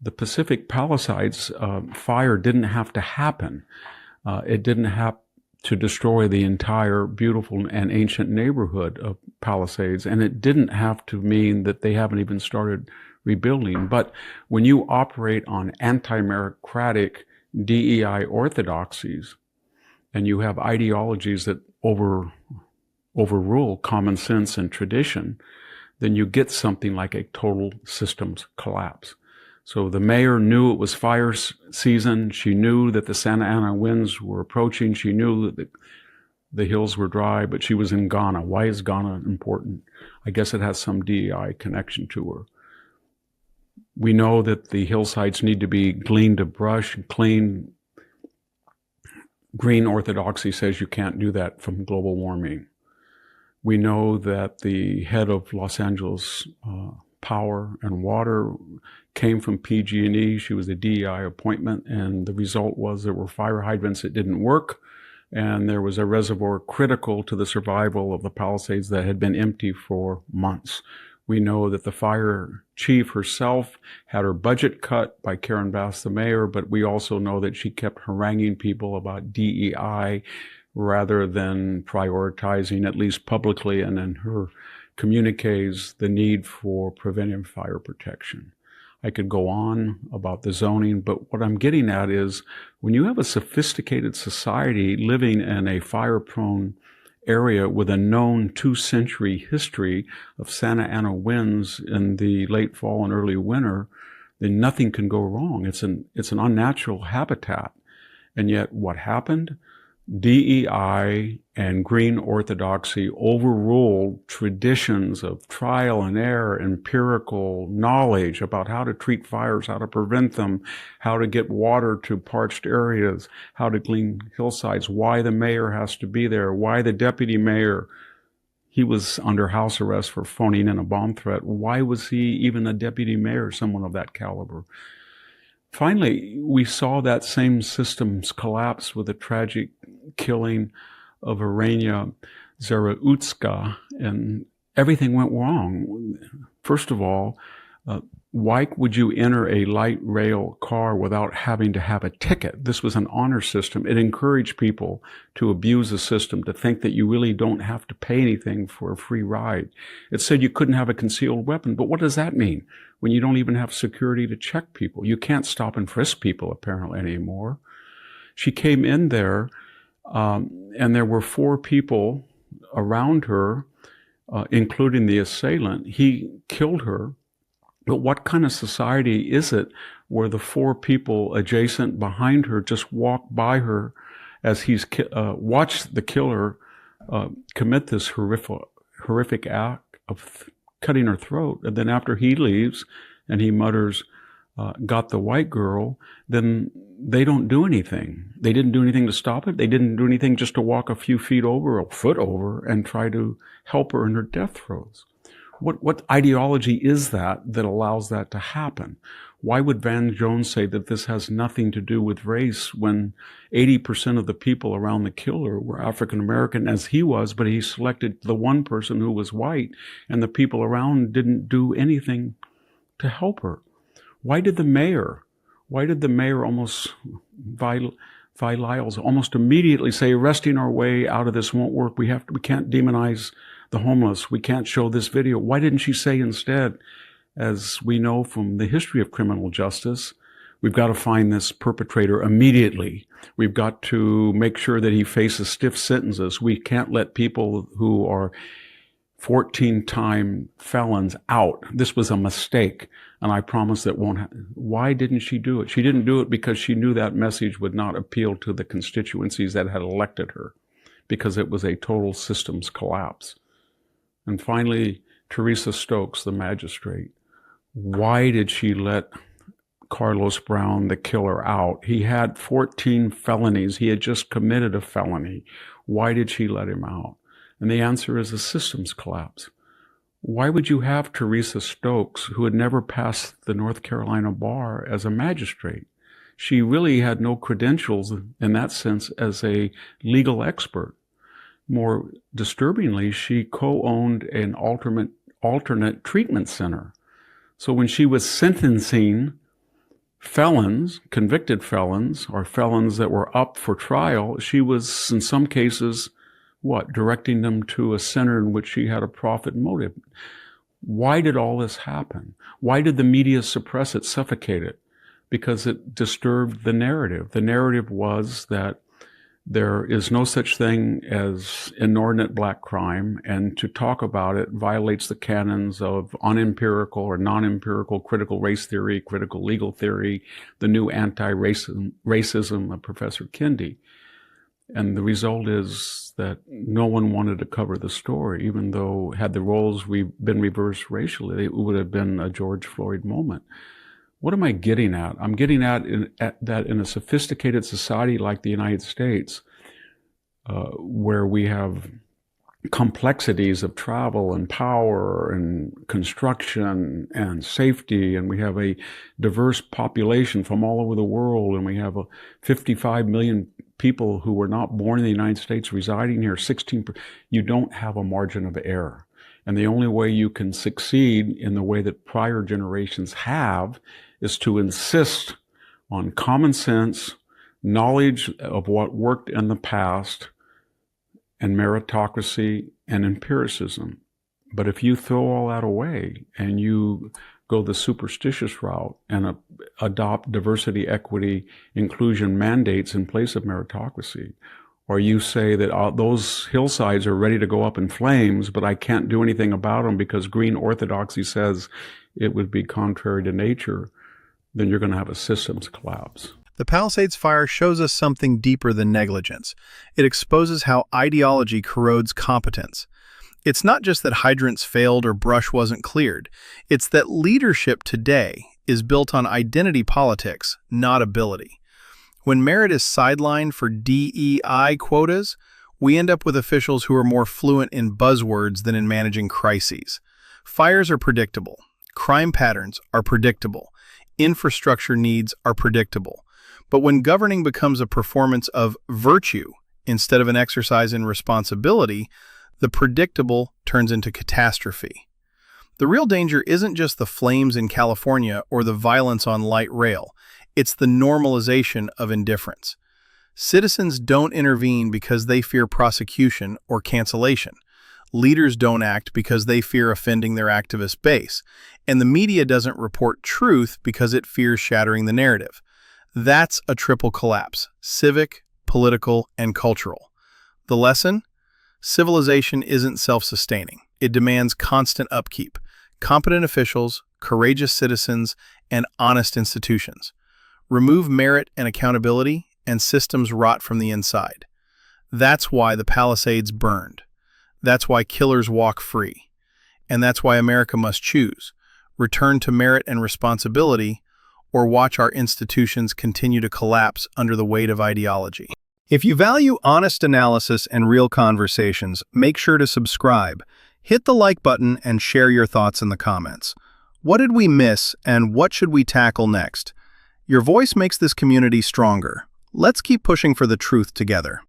The Pacific Palisades fire didn't have to happen. It didn't have to destroy the entire beautiful and ancient neighborhood of Palisades, and it didn't have to mean that they haven't even started rebuilding. But when you operate on anti-meritocratic DEI orthodoxies, and you have ideologies that overrule common sense and tradition, then you get something like a total systems collapse. So the mayor knew it was fire season. She knew that the Santa Ana winds were approaching. She knew that the hills were dry, but she was in Ghana. Why is Ghana important? I guess it has some DEI connection to her. We know that the hillsides need to be gleaned of brush and cleaned. Green orthodoxy says you can't do that from global warming. We know that the head of Los Angeles Power and Water came from PG&E. She was a DEI appointment, and the result was there were fire hydrants that didn't work, and there was a reservoir critical to the survival of the Palisades that had been empty for months. We know that the fire chief herself had her budget cut by Karen Bass, the mayor, but we also know that she kept haranguing people about DEI rather than prioritizing, at least publicly and in her communiques, the need for preventive fire protection. I could go on about the zoning, but what I'm getting at is when you have a sophisticated society living in a fire-prone area with a known 2-century history of Santa Ana winds in the late fall and early winter, then nothing can go wrong. It's an unnatural habitat. And yet what happened? DEI and green orthodoxy overruled traditions of trial and error, empirical knowledge about how to treat fires, how to prevent them, how to get water to parched areas, how to clean hillsides, why the mayor has to be there, why the deputy mayor, he was under house arrest for phoning in a bomb threat. Why was he even a deputy mayor, someone of that caliber? Finally, we saw that same systems collapse with the tragic killing of Irania Zarautska, and everything went wrong. First of all, why would you enter a light rail car without having to have a ticket? This was an honor system. It encouraged people to abuse the system, to think that you really don't have to pay anything for a free ride. It said you couldn't have a concealed weapon, but what does that mean when you don't even have security to check people? You can't stop and frisk people apparently anymore. She came in there, and there were 4 people around her, including the assailant. He killed her. But what kind of society is it where the 4 people adjacent behind her just walk by her as he's watched the killer commit this horrific act of cutting her throat? And then after he leaves and he mutters, got the white girl, then they don't do anything. They didn't do anything to stop it. They didn't do anything just to walk a few feet over, a foot over, and try to help her in her death throes. What ideology is that allows that to happen? Why would Van Jones say that this has nothing to do with race when 80% of the people around the killer were African American, as he was, but he selected the one person who was white, and the people around didn't do anything to help her? Why did the mayor almost, Vi Lyles, almost immediately say, arresting our way out of this won't work. We can't demonize the homeless. We can't show this video. Why didn't she say instead, as we know from the history of criminal justice, we've got to find this perpetrator immediately. We've got to make sure that he faces stiff sentences. We can't let people who are 14-time felons out. This was a mistake, and I promise that won't happen. Why didn't she do it? She didn't do it because she knew that message would not appeal to the constituencies that had elected her, because it was a total systems collapse. And finally, Teresa Stokes, the magistrate. Why did she let Carlos Brown, the killer, out? He had 14 felonies. He had just committed a felony. Why did she let him out? And the answer is a systems collapse. Why would you have Teresa Stokes, who had never passed the North Carolina bar, as a magistrate? She really had no credentials in that sense as a legal expert. More disturbingly, she co-owned an alternate treatment center. So when she was sentencing felons, convicted felons, or felons that were up for trial, she was, in some cases, directing them to a center in which she had a profit motive. Why did all this happen? Why did the media suppress it, suffocate it? Because it disturbed the narrative. The narrative was that there is no such thing as inordinate black crime, and to talk about it violates the canons of unempirical or non-empirical critical race theory, critical legal theory, the new anti-racism of Professor Kendi. And the result is that no one wanted to cover the story, even though had the roles been reversed racially, it would have been a George Floyd moment. What am I getting at? I'm getting at that in a sophisticated society like the United States, where we have complexities of travel and power and construction and safety, and we have a diverse population from all over the world, and we have 55 million people who were not born in the United States residing here, 16%. You don't have a margin of error. And the only way you can succeed in the way that prior generations have is to insist on common sense, knowledge of what worked in the past, and meritocracy and empiricism. But if you throw all that away and you go the superstitious route and adopt diversity, equity, inclusion mandates in place of meritocracy, or you say that those hillsides are ready to go up in flames, but I can't do anything about them because green orthodoxy says it would be contrary to nature, then you're going to have a systems collapse. The Palisades fire shows us something deeper than negligence. It exposes how ideology corrodes competence. It's not just that hydrants failed or brush wasn't cleared. It's that leadership today is built on identity politics, not ability. When merit is sidelined for DEI quotas, we end up with officials who are more fluent in buzzwords than in managing crises. Fires are predictable. Crime patterns are predictable. Infrastructure needs are predictable. But when governing becomes a performance of virtue instead of an exercise in responsibility, the predictable turns into catastrophe. The real danger isn't just the flames in California or the violence on light rail. It's the normalization of indifference. Citizens don't intervene because they fear prosecution or cancellation. Leaders don't act because they fear offending their activist base. And the media doesn't report truth because it fears shattering the narrative. That's a triple collapse: civic, political, and cultural. The lesson? Civilization isn't self-sustaining. It demands constant upkeep, competent officials, courageous citizens, and honest institutions. Remove merit and accountability, and systems rot from the inside. That's why the Palisades burned. That's why killers walk free. And that's why America must choose: return to merit and responsibility, or watch our institutions continue to collapse under the weight of ideology. If you value honest analysis and real conversations, make sure to subscribe. Hit the like button and share your thoughts in the comments. What did we miss, and what should we tackle next? Your voice makes this community stronger. Let's keep pushing for the truth together.